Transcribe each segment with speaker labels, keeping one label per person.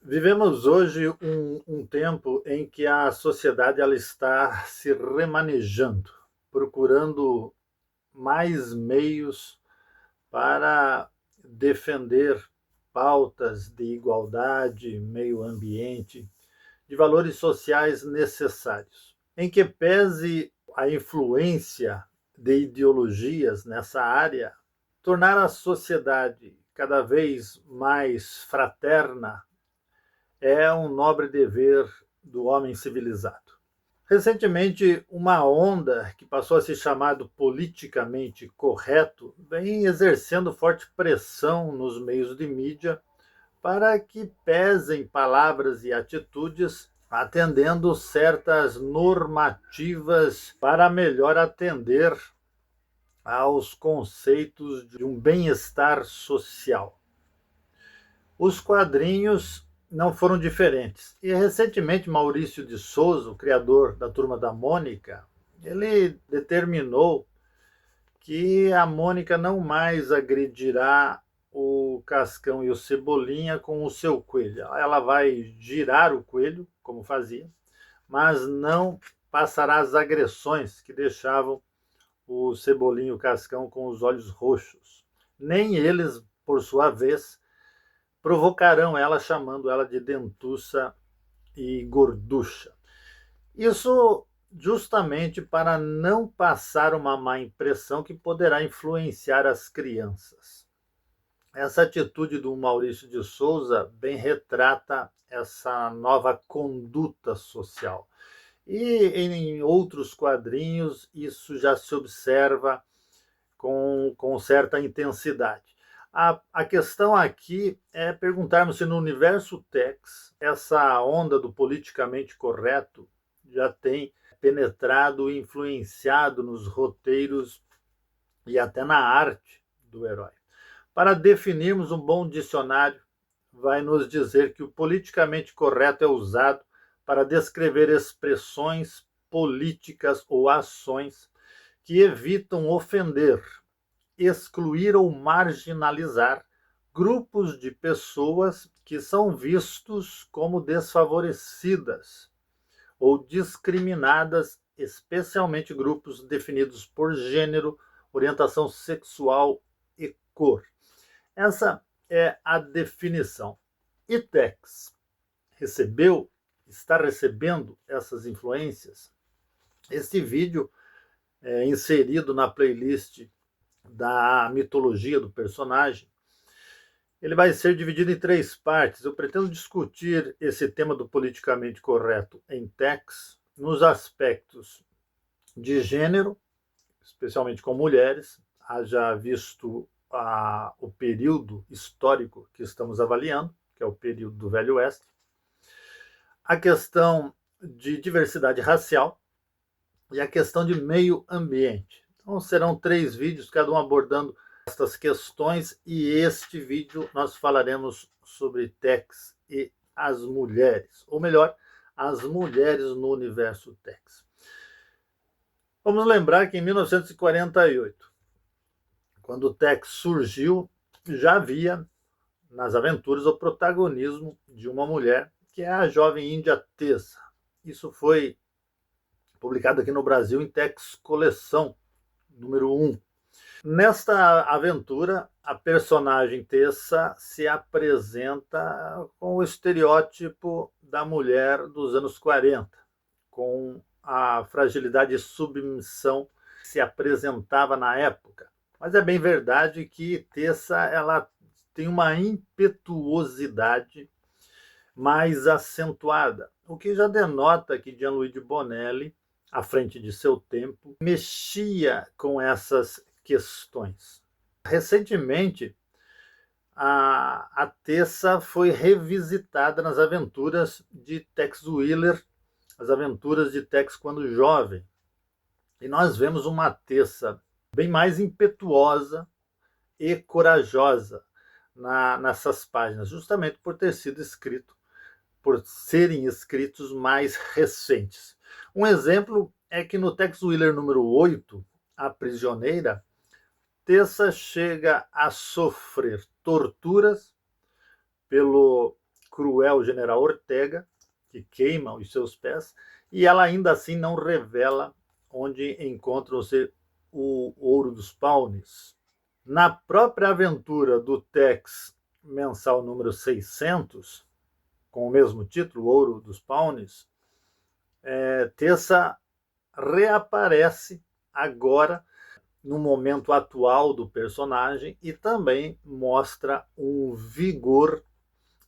Speaker 1: Vivemos hoje um tempo em que a sociedade ela está se remanejando, procurando mais meios para defender pautas de igualdade, meio ambiente, de valores sociais necessários. Em que pese a influência de ideologias nessa área, tornar a sociedade cada vez mais fraterna é um nobre dever do homem civilizado. Recentemente, uma onda que passou a ser chamado politicamente correto vem exercendo forte pressão nos meios de mídia para que pesem palavras e atitudes atendendo certas normativas para melhor atender aos conceitos de um bem-estar social. Os quadrinhos não foram diferentes. E recentemente Maurício de Souza, o criador da Turma da Mônica, ele determinou que a Mônica não mais agredirá o Cascão e o Cebolinha com o seu coelho. Ela vai girar o coelho, como fazia, mas não passará as agressões que deixavam o Cebolinha e o Cascão com os olhos roxos. Nem eles, por sua vez, provocarão ela, chamando ela de dentuça e gorducha. Isso justamente para não passar uma má impressão que poderá influenciar as crianças. Essa atitude do Maurício de Souza bem retrata essa nova conduta social. E em outros quadrinhos isso já se observa com certa intensidade. A questão aqui é perguntarmos se no universo Tex essa onda do politicamente correto já tem penetrado e influenciado nos roteiros e até na arte do herói. Para definirmos um bom dicionário, vai nos dizer que o politicamente correto é usado para descrever expressões políticas ou ações que evitam ofender, excluir ou marginalizar grupos de pessoas que são vistos como desfavorecidas ou discriminadas, especialmente grupos definidos por gênero, orientação sexual e cor. Essa é a definição. E Tex está recebendo essas influências? Este vídeo é inserido na playlist da mitologia do personagem, ele vai ser dividido em 3 partes. Eu pretendo discutir esse tema do politicamente correto em Tex nos aspectos de gênero, especialmente com mulheres, haja visto o período histórico que estamos avaliando, que é o período do Velho Oeste, a questão de diversidade racial e a questão de meio ambiente. Então serão 3 vídeos, cada um abordando estas questões, e este vídeo nós falaremos sobre Tex e as mulheres, ou melhor, as mulheres no universo Tex. Vamos lembrar que em 1948, quando o Tex surgiu, já havia nas aventuras o protagonismo de uma mulher, que é a jovem índia Tessa. Isso foi publicado aqui no Brasil em Tex Coleção número 1. Nesta aventura, a personagem Tessa se apresenta com o estereótipo da mulher dos anos 40, com a fragilidade e submissão que se apresentava na época. Mas é bem verdade que Tessa ela tem uma impetuosidade mais acentuada, o que já denota que Gianluigi Bonelli, à frente de seu tempo, mexia com essas questões. Recentemente, a Tessa foi revisitada nas aventuras de Tex Willer, as aventuras de Tex quando jovem. E nós vemos uma Tessa bem mais impetuosa e corajosa nessas páginas, justamente por ter sido escrito, por serem escritos mais recentes. Um exemplo é que no Tex Willer número 8, A Prisioneira, Tessa chega a sofrer torturas pelo cruel general Ortega, que queima os seus pés, e ela ainda assim não revela onde encontra-se o Ouro dos Pawnees. Na própria aventura do Tex mensal número 600, com o mesmo título, Ouro dos Pawnees, Tessa reaparece agora no momento atual do personagem e também mostra um vigor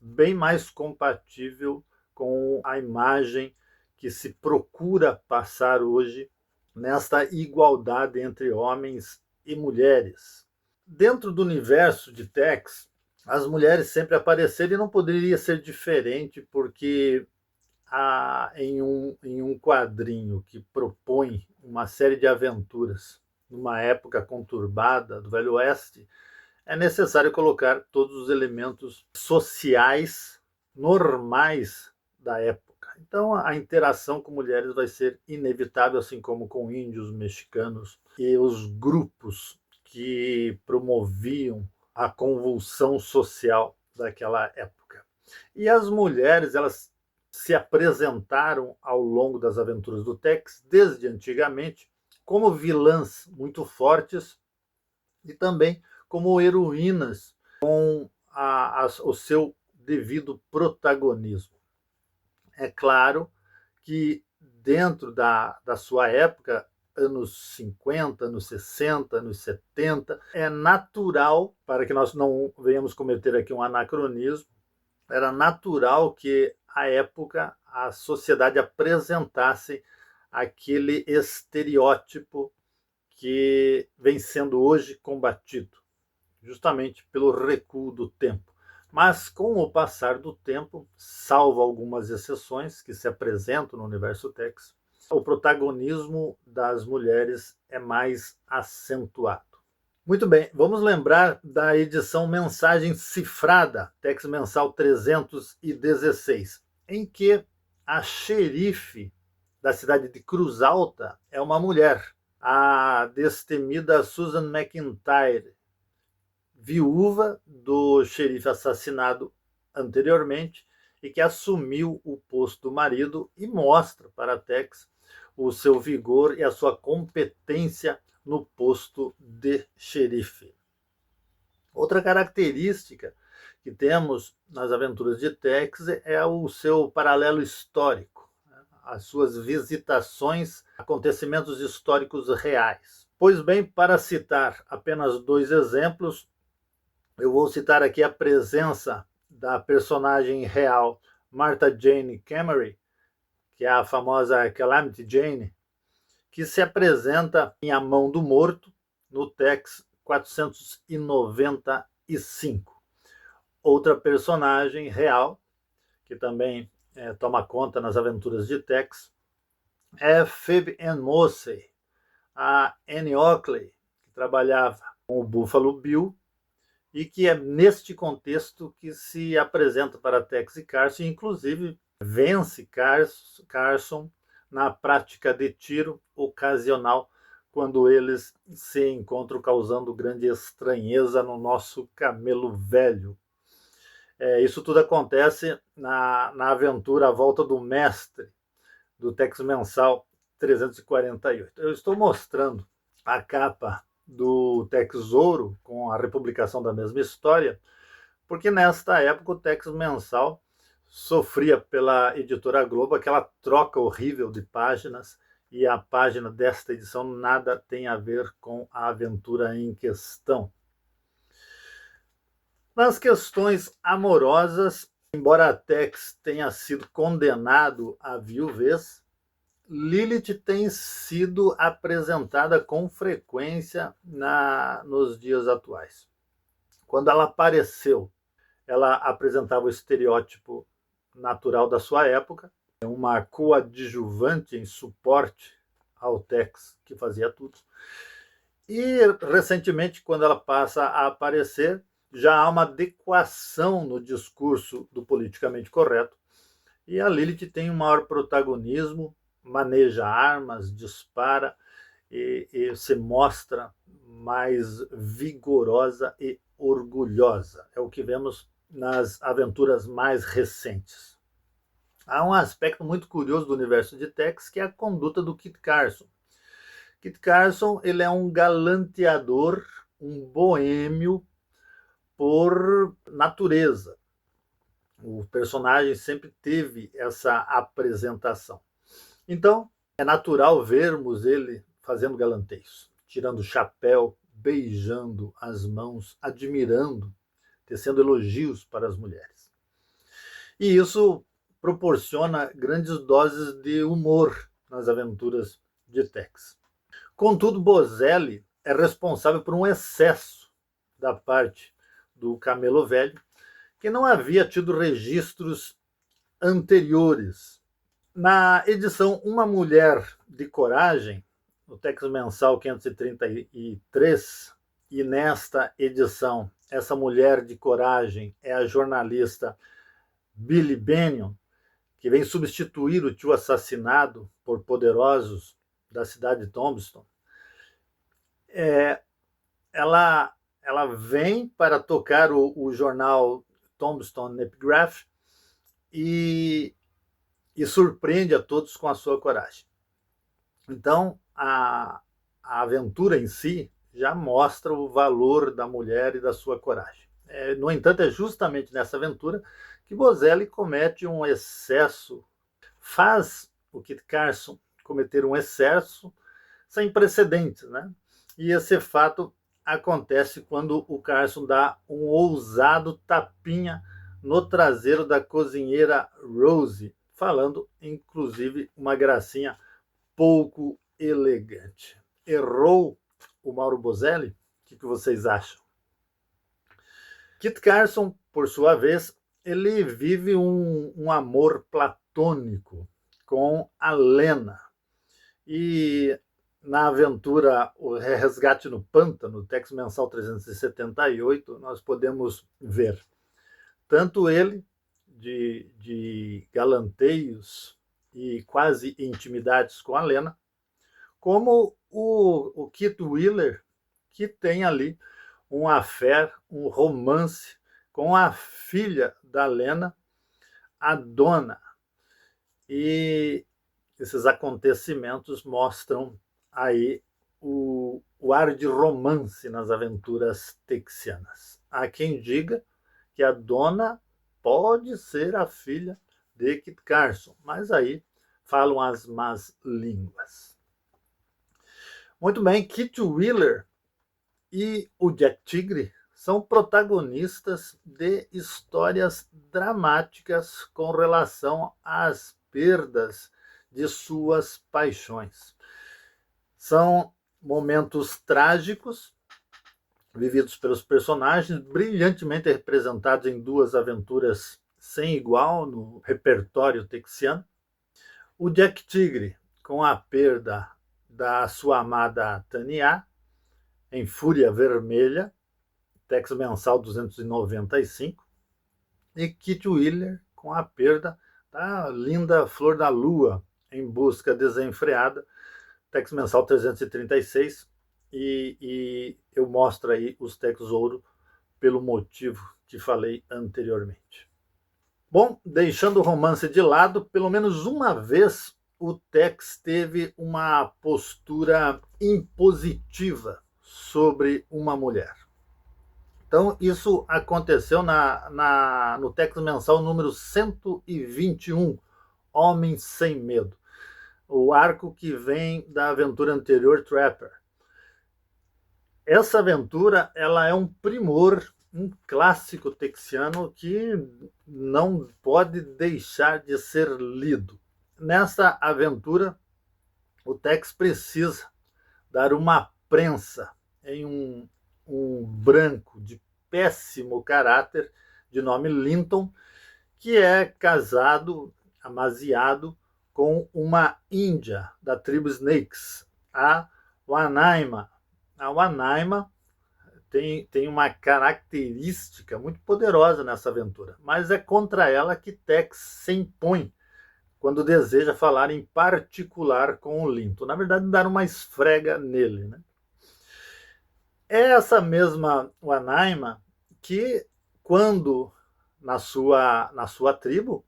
Speaker 1: bem mais compatível com a imagem que se procura passar hoje nesta igualdade entre homens e mulheres. Dentro do universo de Tex, as mulheres sempre apareceram e não poderia ser diferente, porque em um quadrinho que propõe uma série de aventuras numa época conturbada do Velho Oeste, é necessário colocar todos os elementos sociais normais da época. Então, a interação com mulheres vai ser inevitável, assim como com índios, mexicanos e os grupos que promoviam a convulsão social daquela época. E as mulheres, elas se apresentaram ao longo das aventuras do Tex, desde antigamente, como vilãs muito fortes e também como heroínas com o seu devido protagonismo. É claro que dentro da sua época, anos 50, anos 60, anos 70, é natural, para que nós não venhamos cometer aqui um anacronismo, era natural que, à época, a sociedade apresentasse aquele estereótipo que vem sendo hoje combatido, justamente pelo recuo do tempo. Mas, com o passar do tempo, salvo algumas exceções que se apresentam no universo Tex, o protagonismo das mulheres é mais acentuado. Muito bem, vamos lembrar da edição Mensagem Cifrada, Tex Mensal 316, em que a xerife da cidade de Cruz Alta é uma mulher, a destemida Susan McIntyre, viúva do xerife assassinado anteriormente e que assumiu o posto do marido e mostra para Tex o seu vigor e a sua competência no posto de xerife. Outra característica que temos nas aventuras de Tex é o seu paralelo histórico, as suas visitações a acontecimentos históricos reais. Pois bem, para citar apenas 2 exemplos, eu vou citar aqui a presença da personagem real Martha Jane Cameron, que é a famosa Calamity Jane, que se apresenta em A Mão do Morto, no Tex 495. Outra personagem real, que também toma conta nas aventuras de Tex, é Phoebe Ann Mosey, a Annie Oakley, que trabalhava com o Buffalo Bill, e que é neste contexto que se apresenta para Tex e Carson, e inclusive vence Carson na prática de tiro ocasional, quando eles se encontram causando grande estranheza no nosso camelo velho. Isso tudo acontece na aventura A Volta do Mestre, do Tex Mensal 348. Eu estou mostrando a capa do Tex Ouro com a republicação da mesma história, porque nesta época o Tex Mensal sofria pela editora Globo aquela troca horrível de páginas, e a página desta edição nada tem a ver com a aventura em questão. Nas questões amorosas, embora Tex tenha sido condenado à viuvez, Lilith tem sido apresentada com frequência nos dias atuais. Quando ela apareceu, ela apresentava o estereótipo natural da sua época, uma coadjuvante em suporte ao Tex, que fazia tudo. E, recentemente, quando ela passa a aparecer, já há uma adequação no discurso do politicamente correto, e a Lilith tem um maior protagonismo, maneja armas, dispara e se mostra mais vigorosa e orgulhosa. É o que vemos nas aventuras mais recentes. Há um aspecto muito curioso do universo de Tex, que é a conduta do Kit Carson. Kit Carson, ele é um galanteador, um boêmio por natureza. O personagem sempre teve essa apresentação. Então, é natural vermos ele fazendo galanteios, tirando o chapéu, beijando as mãos, admirando, tecendo elogios para as mulheres. E isso proporciona grandes doses de humor nas aventuras de Tex. Contudo, Boselli é responsável por um excesso da parte do Camelo Velho, que não havia tido registros anteriores. Na edição Uma Mulher de Coragem, no Tex Mensal 533, e nesta edição, essa mulher de coragem é a jornalista Billy Bennion, que vem substituir o tio assassinado por poderosos da cidade de Tombstone. Ela vem para tocar o jornal Tombstone Epigraph e surpreende a todos com a sua coragem. Então, a aventura em si já mostra o valor da mulher e da sua coragem. No entanto, é justamente nessa aventura que Boselli comete um excesso, faz o Kit Carson cometer um excesso sem precedentes, né? E esse fato acontece quando o Carson dá um ousado tapinha no traseiro da cozinheira Rose, falando, inclusive, uma gracinha pouco elegante. Errou o Mauro Boselli? O que vocês acham? Kit Carson, por sua vez, ele vive um amor platônico com a Lena. E na aventura O Resgate no Pântano, Tex Mensal 378, nós podemos ver tanto ele, de galanteios e quase intimidades com a Lena, como o Kit Wheeler, que tem ali um affair, um romance com a filha da Lena, a Donna. E esses acontecimentos mostram aí o ar de romance nas aventuras texianas. Há quem diga que a Donna pode ser a filha de Kit Carson, mas aí falam as más línguas. Muito bem, Kit Wheeler e o Jack Tigre são protagonistas de histórias dramáticas com relação às perdas de suas paixões. São momentos trágicos vividos pelos personagens, brilhantemente representados em duas aventuras sem igual no repertório texiano. O Jack Tigre, com a perda da sua amada Tania, em Fúria Vermelha, Tex Mensal 295, e Kit Wheeler, com a perda da linda Flor da Lua, em Busca Desenfreada, Tex Mensal 336, e eu mostro aí os Tex Ouro pelo motivo que falei anteriormente. Bom, deixando o romance de lado, pelo menos uma vez o Tex teve uma postura impositiva sobre uma mulher. Então, isso aconteceu no Tex Mensal número 121, Homem Sem Medo, o arco que vem da aventura anterior, Trapper. Essa aventura, ela é um primor, um clássico texiano que não pode deixar de ser lido. Nessa aventura, o Tex precisa dar uma prensa em um branco de péssimo caráter, de nome Linton, que é casado, amaziado, com uma índia da tribo Snakes, a Wanaima. A Wanaima tem uma característica muito poderosa nessa aventura, mas é contra ela que Tex se impõe quando deseja falar em particular com o Linton. Na verdade, dar uma esfrega nele, né? É essa mesma Wanaima que, quando na sua tribo,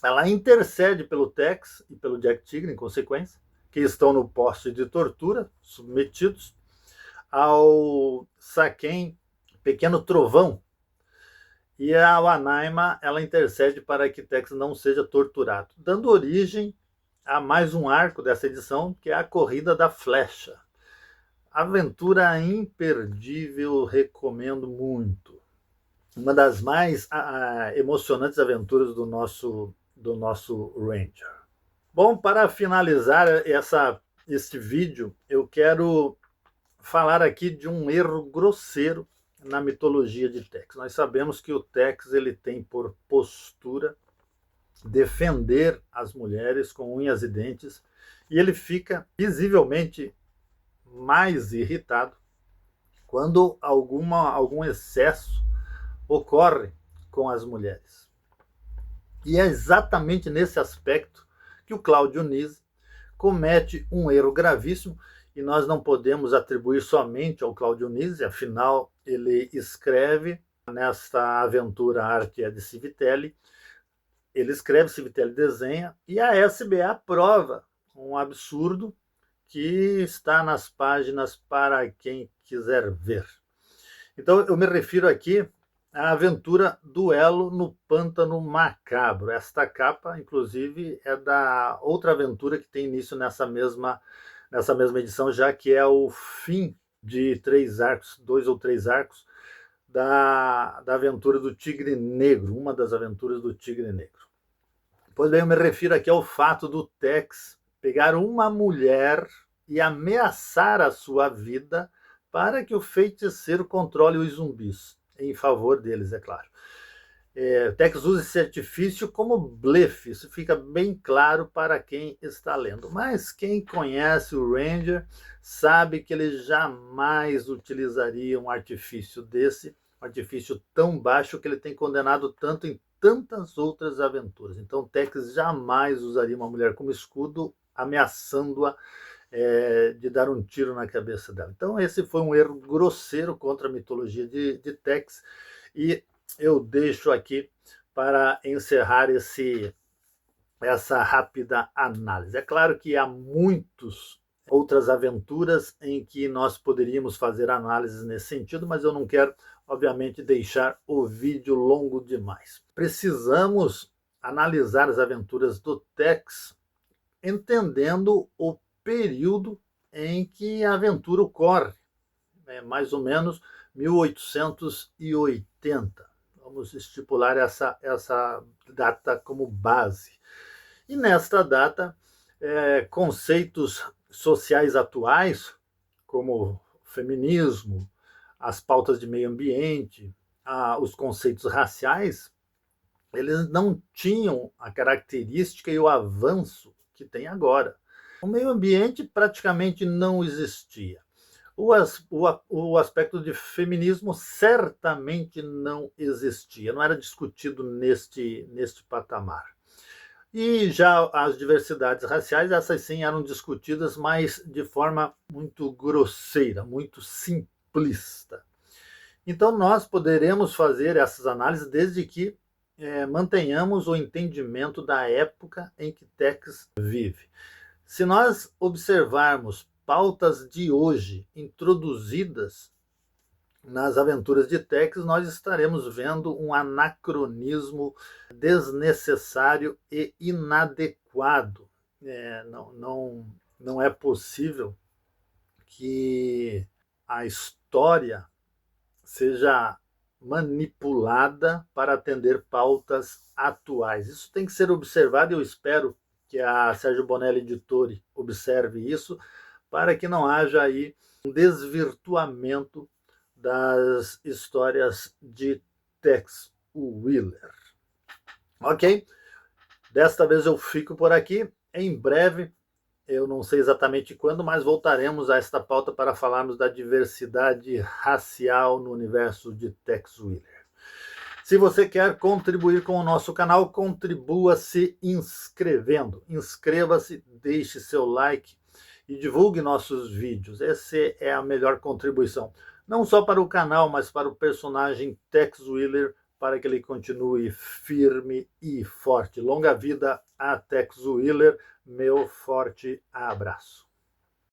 Speaker 1: ela intercede pelo Tex e pelo Jack Tigre, em consequência, que estão no poste de tortura, submetidos ao Saquen, pequeno trovão, e a Wanaima, ela intercede para que Tex não seja torturado, dando origem a mais um arco dessa edição, que é a Corrida da Flecha. Aventura imperdível, recomendo muito. Uma das mais emocionantes aventuras do nosso Ranger. Bom, para finalizar este vídeo, eu quero falar aqui de um erro grosseiro na mitologia de Tex. Nós sabemos que o Tex ele tem por postura defender as mulheres com unhas e dentes, e ele fica visivelmente mais irritado quando algum excesso ocorre com as mulheres. E é exatamente nesse aspecto que o Claudio Nisi comete um erro gravíssimo, e nós não podemos atribuir somente ao Claudio Nisi, afinal ele escreve nesta aventura, a arte é de Civitelli, ele escreve, Civitelli desenha, e a SBA aprova um absurdo que está nas páginas para quem quiser ver. Então eu me refiro aqui à aventura Duelo no Pântano Macabro. Esta capa, inclusive, é da outra aventura que tem início nessa mesma edição, já que é o fim de 2 ou 3 arcos da aventura do Tigre Negro, uma das aventuras do Tigre Negro. Pois bem, eu me refiro aqui ao fato do Tex pegar uma mulher e ameaçar a sua vida para que o feiticeiro controle os zumbis, em favor deles, é claro. Tex usa esse artifício como blefe, isso fica bem claro para quem está lendo. Mas quem conhece o Ranger sabe que ele jamais utilizaria um artifício desse, um artifício tão baixo que ele tem condenado tanto em tantas outras aventuras. Então Tex jamais usaria uma mulher como escudo, ameaçando-a de dar um tiro na cabeça dela. Então esse foi um erro grosseiro contra a mitologia de Tex, e eu deixo aqui para encerrar essa rápida análise. É claro que há muitas outras aventuras em que nós poderíamos fazer análises nesse sentido, mas eu não quero, obviamente, deixar o vídeo longo demais. Precisamos analisar as aventuras do Tex entendendo o período em que a aventura ocorre, mais ou menos 1880. Vamos estipular essa data como base. E nesta data, conceitos sociais atuais, como feminismo, as pautas de meio ambiente, os conceitos raciais, eles não tinham a característica e o avanço que tem agora. O meio ambiente praticamente não existia. O aspecto de feminismo certamente não existia, não era discutido neste patamar. E já as diversidades raciais, essas sim eram discutidas, mas de forma muito grosseira, muito simplista. Então nós poderemos fazer essas análises desde que mantenhamos o entendimento da época em que Tex vive. Se nós observarmos pautas de hoje introduzidas nas aventuras de Tex, nós estaremos vendo um anacronismo desnecessário e inadequado. Não é possível que a história seja manipulada para atender pautas atuais. Isso tem que ser observado, e eu espero que a Sérgio Bonelli Editore observe isso, para que não haja aí um desvirtuamento das histórias de Tex Willer. Ok? Desta vez eu fico por aqui. Em breve, eu não sei exatamente quando, mas voltaremos a esta pauta para falarmos da diversidade racial no universo de Tex Willer. Se você quer contribuir com o nosso canal, contribua se inscrevendo. Inscreva-se, deixe seu like e divulgue nossos vídeos. Essa é a melhor contribuição. Não só para o canal, mas para o personagem Tex Willer para que ele continue firme e forte. Longa vida a Tex Willer, meu forte abraço.